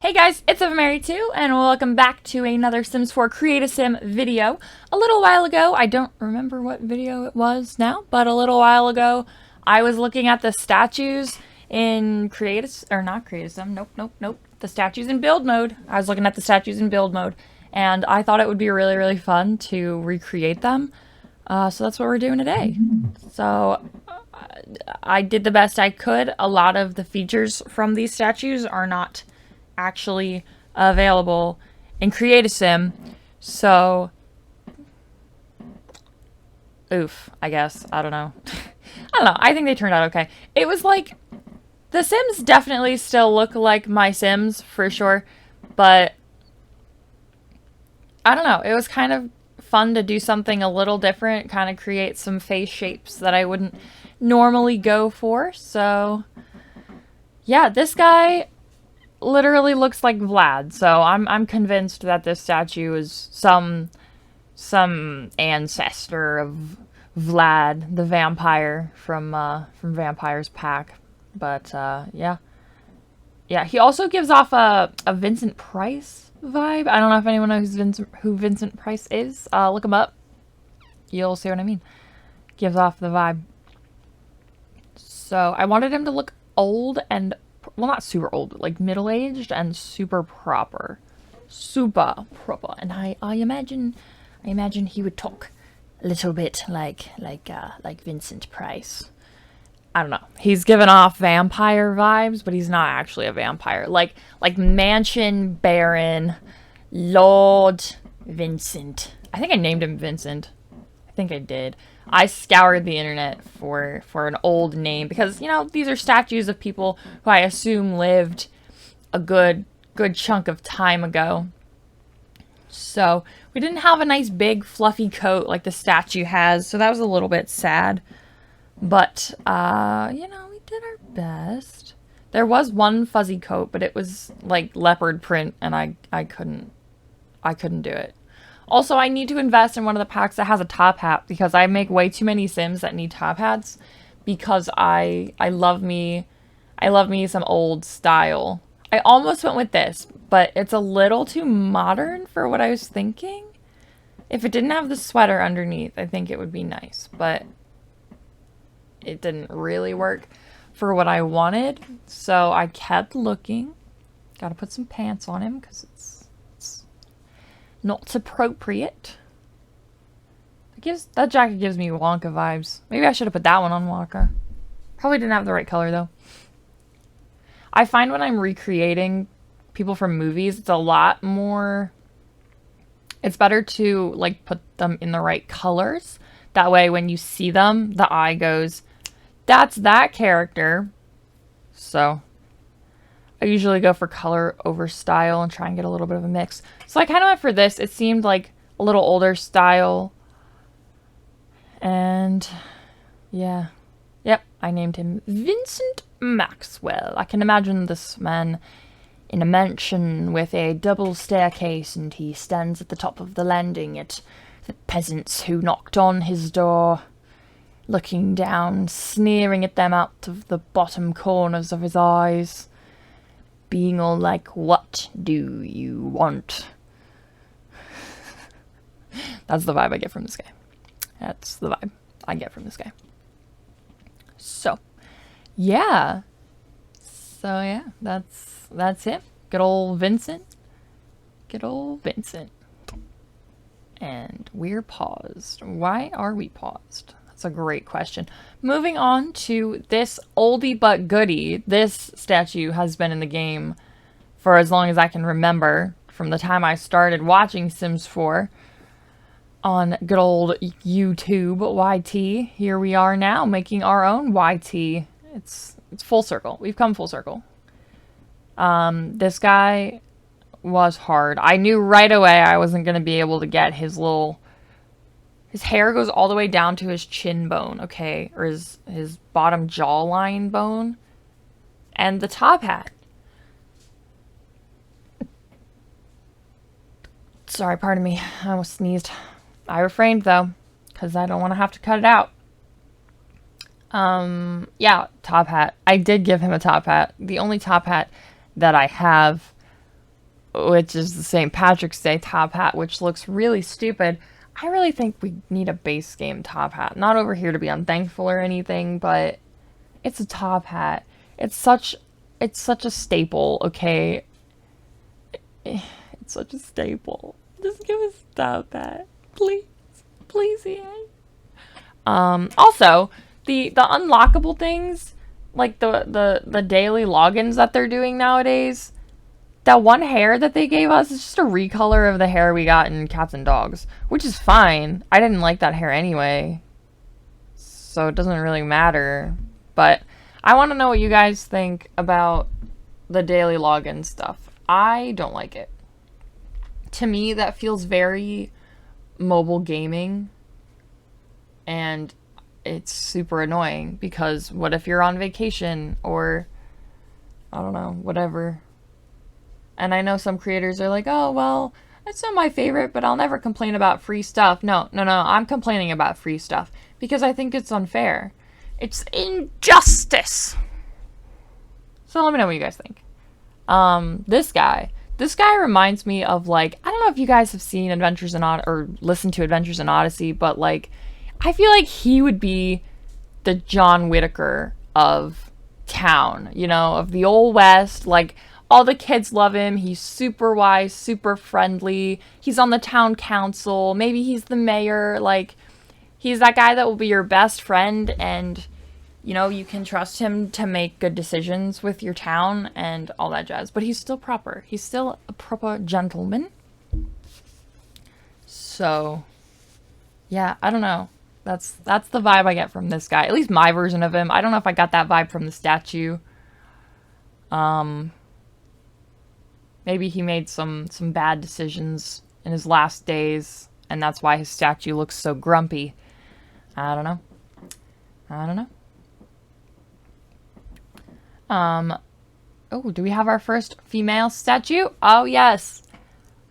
Hey guys, it's Mary2, and welcome back to another Sims 4 Create a Sim video. A little while ago, I don't remember what video it was now, but a little while ago, I was looking at the statues in not Create a Sim, nope. The statues in build mode. I was looking at the statues in build mode, and I thought it would be really fun to recreate them. So that's what we're doing today. So I did the best I could. A lot of the features from these statues are not actually available in Create a Sim, so oof, I guess. I don't know. I don't know. I think they turned out okay. It was like, the Sims definitely still look like my Sims, for sure, but I don't know. It was kind of fun to do something a little different, kind of create some face shapes that I wouldn't normally go for, so yeah, this guy literally looks like Vlad, so I'm convinced that this statue is some ancestor of Vlad the vampire from Vampire's Pack. But yeah, he also gives off a Vincent Price vibe. I don't know if anyone knows who Vincent Price is. Look him up. You'll see what I mean. Gives off the vibe. So I wanted him to look old and, well, not super old, but like middle-aged and super proper. Super proper. And I imagine he would talk a little bit like Vincent Price. I don't know. He's given off vampire vibes, but he's not actually a vampire. Like Mansion Baron Lord Vincent. I think I named him Vincent. I think I did. I scoured the internet for an old name because, you know, these are statues of people who I assume lived a good chunk of time ago. So we didn't have a nice big fluffy coat like the statue has, so that was a little bit sad. But, you know, we did our best. There was one fuzzy coat, but it was like leopard print, and I couldn't do it. Also, I need to invest in one of the packs that has a top hat because I make way too many Sims that need top hats because I love me some old style. I almost went with this, but it's a little too modern for what I was thinking. If it didn't have the sweater underneath, I think it would be nice, but it didn't really work for what I wanted, so I kept looking. Gotta put some pants on him because it's not appropriate. That jacket gives me Wonka vibes. Maybe I should have put that one on Wonka. Probably didn't have the right color though. I find when I'm recreating people from movies, it's a lot more, it's better to like put them in the right colors. That way when you see them, the eye goes, that's that character. So I usually go for color over style and try and get a little bit of a mix. So I kind of went for this. It seemed like a little older style. And yeah. Yep, I named him Vincent Maxwell. I can imagine this man in a mansion with a double staircase, and he stands at the top of the landing at the peasants who knocked on his door, looking down, sneering at them out of the bottom corners of his eyes, being all like, what do you want? That's the vibe I get from this guy. That's the vibe I get from this guy. So, yeah. That's it. Good old Vincent. Good old Vincent. And we're paused. Why are we paused? That's a great question. Moving on to this oldie but goodie. This statue has been in the game for as long as I can remember, from the time I started watching Sims 4 on good old YouTube YT. Here we are now making our own YT. It's full circle. We've come full circle. This guy was hard. I knew right away I wasn't going to be able to get his hair goes all the way down to his chin bone, okay? Or his bottom jawline bone. And the top hat. Sorry, pardon me. I almost sneezed. I refrained, though, because I don't want to have to cut it out. Yeah, top hat. I did give him a top hat. The only top hat that I have which is the St. Patrick's Day top hat, which looks really stupid. I really think we need a base game top hat. Not over here to be unthankful or anything, but it's a top hat. It's such a staple, okay? It's such a staple. Just give us a top hat. Please. Please, EA. Also, the unlockable things, like the daily logins that they're doing nowadays, that one hair that they gave us is just a recolor of the hair we got in Cats and Dogs, which is fine. I didn't like that hair anyway, so it doesn't really matter. But I want to know what you guys think about the daily login stuff. I don't like it. To me, that feels very mobile gaming, and it's super annoying because what if you're on vacation or I don't know, whatever. And I know some creators are like, oh, well, it's not my favorite, but I'll never complain about free stuff. No, I'm complaining about free stuff because I think it's unfair. It's injustice. So let me know what you guys think. This guy reminds me of, like, I don't know if you guys have seen Adventures in or listened to Adventures in Odyssey, but, like, I feel like he would be the John Whitaker of town, you know, of the old West. Like, all the kids love him. He's super wise, super friendly. He's on the town council. Maybe he's the mayor. Like, he's that guy that will be your best friend, and, you know, you can trust him to make good decisions with your town and all that jazz. But he's still proper. He's still a proper gentleman. So, yeah, I don't know. That's the vibe I get from this guy. At least my version of him. I don't know if I got that vibe from the statue. Maybe he made some bad decisions in his last days, and that's why his statue looks so grumpy. I don't know. Oh, do we have our first female statue? Oh, yes.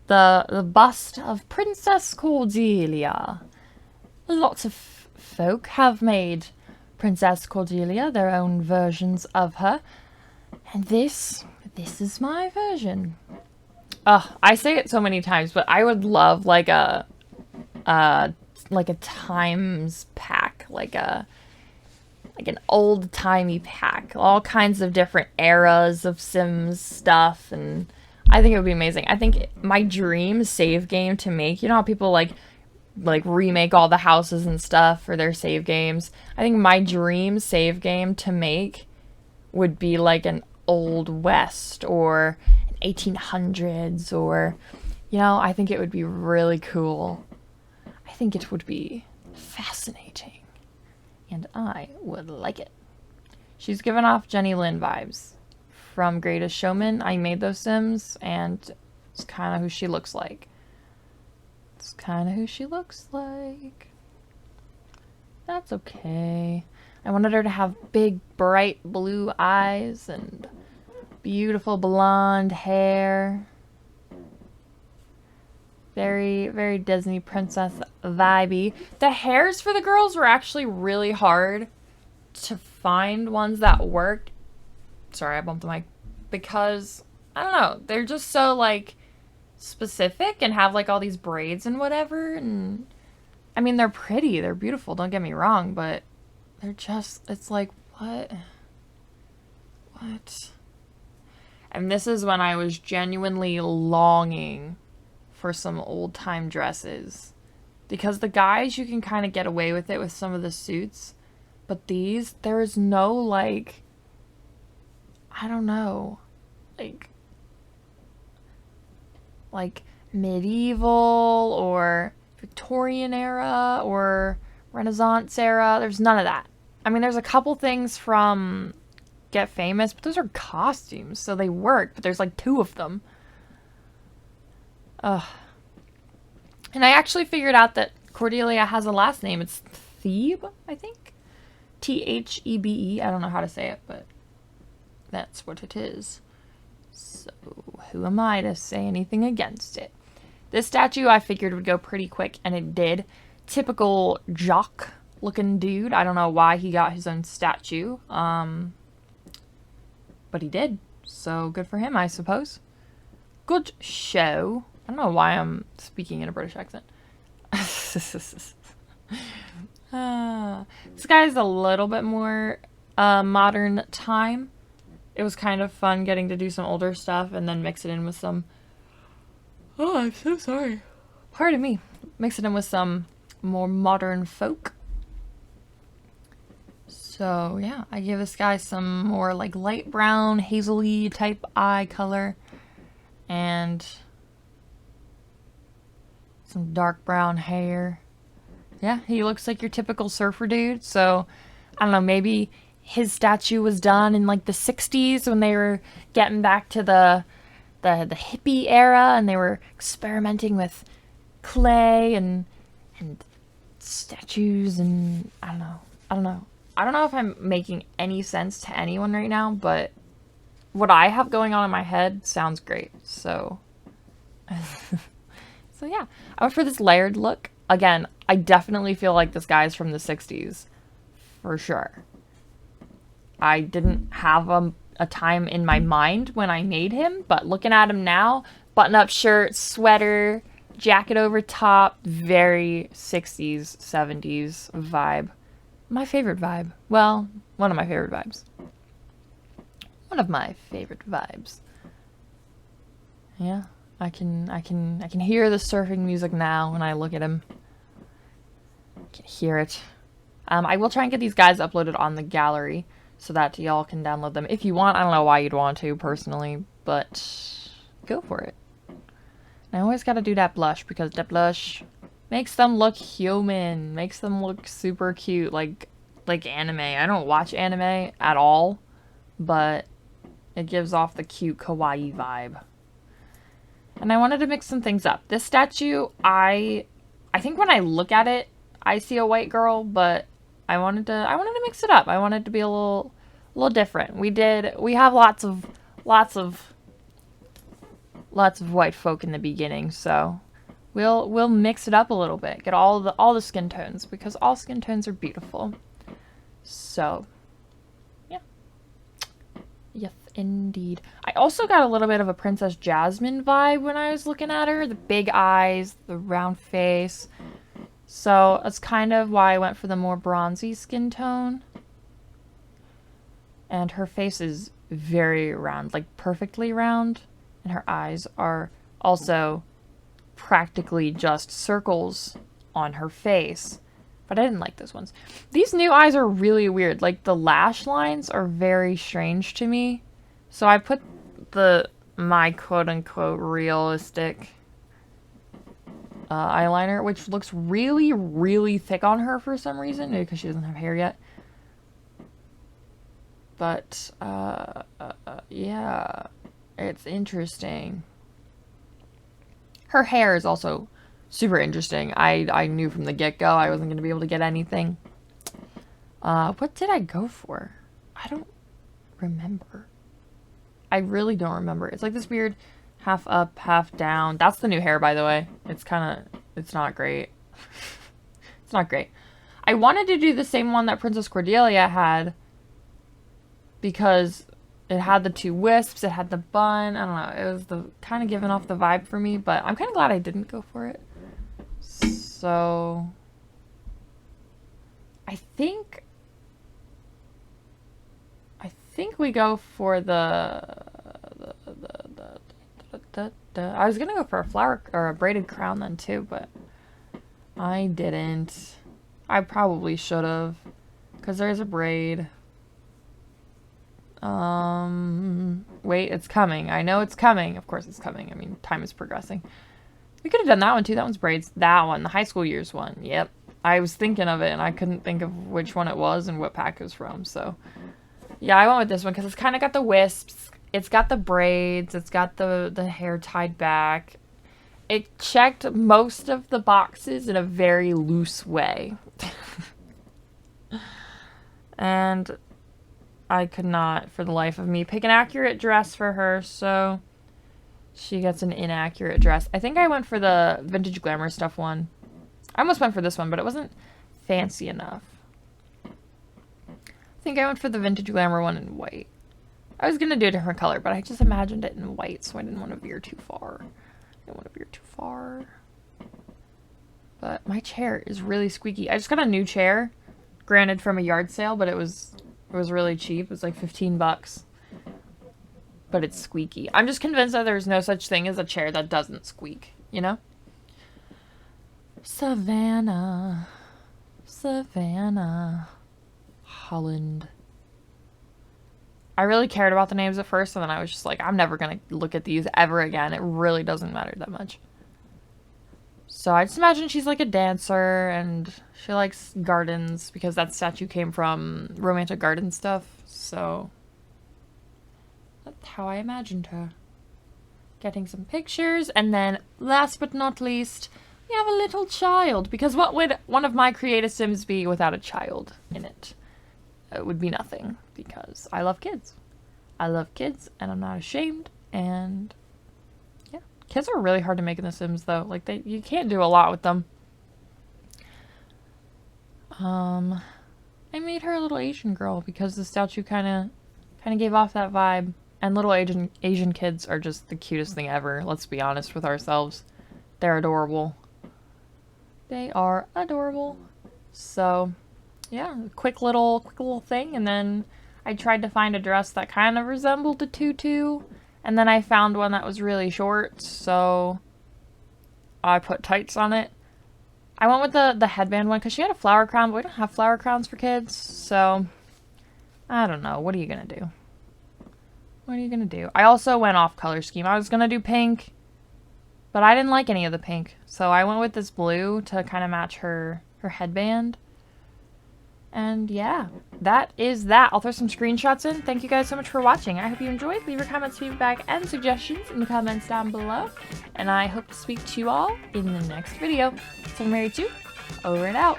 The bust of Princess Cordelia. Lots of folk have made Princess Cordelia their own versions of her. And this is my version. I say it so many times, but I would love like a times pack, like an old-timey pack. All kinds of different eras of Sims stuff, and I think it would be amazing. I think my dream save game to make, you know how people like remake all the houses and stuff for their save games? I think my dream save game to make would be like an Old West or an 1800s, or, you know, I think it would be really cool. I think it would be fascinating, and I would like it. She's giving off Jenny Lynn vibes from Greatest Showman. I made those Sims, and it's kind of who she looks like. That's okay. I wanted her to have big, bright blue eyes and beautiful blonde hair. Very, very Disney princess vibey. The hairs for the girls were actually really hard to find ones that worked. Sorry, I bumped the mic. Because, I don't know, they're just so, like, specific and have, like, all these braids and whatever. And, I mean, they're pretty. They're beautiful, don't get me wrong. But they're just, it's like, what? And this is when I was genuinely longing for some old-time dresses. Because the guys, you can kind of get away with it with some of the suits. But these, there is no, like, I don't know, like medieval or Victorian era or Renaissance era. There's none of that. I mean, there's a couple things from Get Famous, but those are costumes, so they work, but there's like 2 of them. Ugh. And I actually figured out that Cordelia has a last name. It's Thebe, I think. Thebe. I don't know how to say it, but that's what it is. So, who am I to say anything against it? This statue I figured would go pretty quick, and it did. Typical jock-looking dude. I don't know why he got his own statue. But he did. So, good for him, I suppose. good show. I don't know why I'm speaking in a British accent. This guy's a little bit more modern time. It was kind of fun getting to do some older stuff and then mix it in with some... Oh, I'm so sorry. Pardon me. Mix it in with some more modern folk. So, yeah, I give this guy some more, like, light brown, hazily type eye color. And some dark brown hair. Yeah, he looks like your typical surfer dude. So, I don't know, maybe his statue was done in, like, the 60s when they were getting back to the hippie era and they were experimenting with clay and statues and I don't know if I'm making any sense to anyone right now, but what I have going on in my head sounds great. So so yeah, I went for this layered look. Again, I definitely feel like this guy's from the 60s for sure. I didn't have a time in my mind when I made him, but looking at him now, button-up shirt, sweater, jacket over top, very 60s, 70s vibe. My favorite vibe. Well, one of my favorite vibes. One of my favorite vibes. Yeah, I can hear the surfing music now when I look at him. I can hear it. I will try and get these guys uploaded on the gallery so that y'all can download them if you want. I don't know why you'd want to personally, but go for it. And I always gotta do that blush because that blush makes them look human, makes them look super cute, like anime. I don't watch anime at all, but it gives off the cute kawaii vibe. And I wanted to mix some things up. This statue, I think when I look at it, I see a white girl, but I wanted to mix it up. I wanted to be a little different. We have lots of white folk in the beginning, so we'll mix it up a little bit. Get all the skin tones because all skin tones are beautiful. So, yeah. Yes, indeed. I also got a little bit of a Princess Jasmine vibe when I was looking at her. The big eyes, the round face. So that's kind of why I went for the more bronzy skin tone. And her face is very round, like perfectly round. And her eyes are also practically just circles on her face. But I didn't like those ones. These new eyes are really weird. Like the lash lines are very strange to me. So I put my quote-unquote realistic eyeliner, which looks really, really thick on her for some reason, maybe because she doesn't have hair yet. But, yeah, it's interesting. Her hair is also super interesting. I knew from the get-go I wasn't going to be able to get anything. What did I go for? I don't remember. I really don't remember. It's like this weird half up, half down. That's the new hair, by the way. It's not great. It's not great. I wanted to do the same one that Princess Cordelia had because it had the two wisps, it had the bun. I don't know. It was kind of giving off the vibe for me, but I'm kind of glad I didn't go for it. So I think we go for I was gonna go for a flower or a braided crown then too, but I didn't. I probably should have, because there's a braid. Wait, it's coming. I know it's coming. Of course it's coming. I mean, time is progressing. We could have done that one too. That one's braids. That one, the high school years one. Yep. I was thinking of it and I couldn't think of which one it was and what pack it was from. So, yeah, I went with this one because it's kind of got the wisps. It's got the braids. It's got the hair tied back. It checked most of the boxes in a very loose way. And I could not, for the life of me, pick an accurate dress for her, so she gets an inaccurate dress. I think I went for the Vintage Glamour Stuff one. I almost went for this one, but it wasn't fancy enough. I think I went for the Vintage Glamour one in white. I was gonna do a different color, but I just imagined it in white, so I didn't want to veer too far. But my chair is really squeaky. I just got a new chair, granted from a yard sale, but it was really cheap. It was like 15 bucks. But it's squeaky. I'm just convinced that there's no such thing as a chair that doesn't squeak, you know? Savannah. Holland. I really cared about the names at first, and then I was just like, I'm never going to look at these ever again. It really doesn't matter that much. So I just imagine she's like a dancer, and she likes gardens, because that statue came from romantic garden stuff. So that's how I imagined her. Getting some pictures, and then last but not least, we have a little child, because what would one of my creative Sims be without a child in it? It would be nothing, because I love kids. I love kids, and I'm not ashamed, and yeah. Kids are really hard to make in The Sims, though. Like, you can't do a lot with them. I made her a little Asian girl, because the statue kind of gave off that vibe. And little Asian kids are just the cutest thing ever, let's be honest with ourselves. They're adorable. They are adorable. So, yeah, quick little thing, and then I tried to find a dress that kind of resembled a tutu, and then I found one that was really short, so I put tights on it. I went with the headband one because she had a flower crown, but we don't have flower crowns for kids, so I don't know. What are you gonna do? What are you gonna do? I also went off color scheme. I was gonna do pink, but I didn't like any of the pink, so I went with this blue to kind of match her headband. And yeah, that is that. I'll throw some screenshots in. Thank you guys so much for watching. I hope you enjoyed. Leave your comments, feedback, and suggestions in the comments down below. And I hope to speak to you all in the next video. So I'm Mary 2, over and out.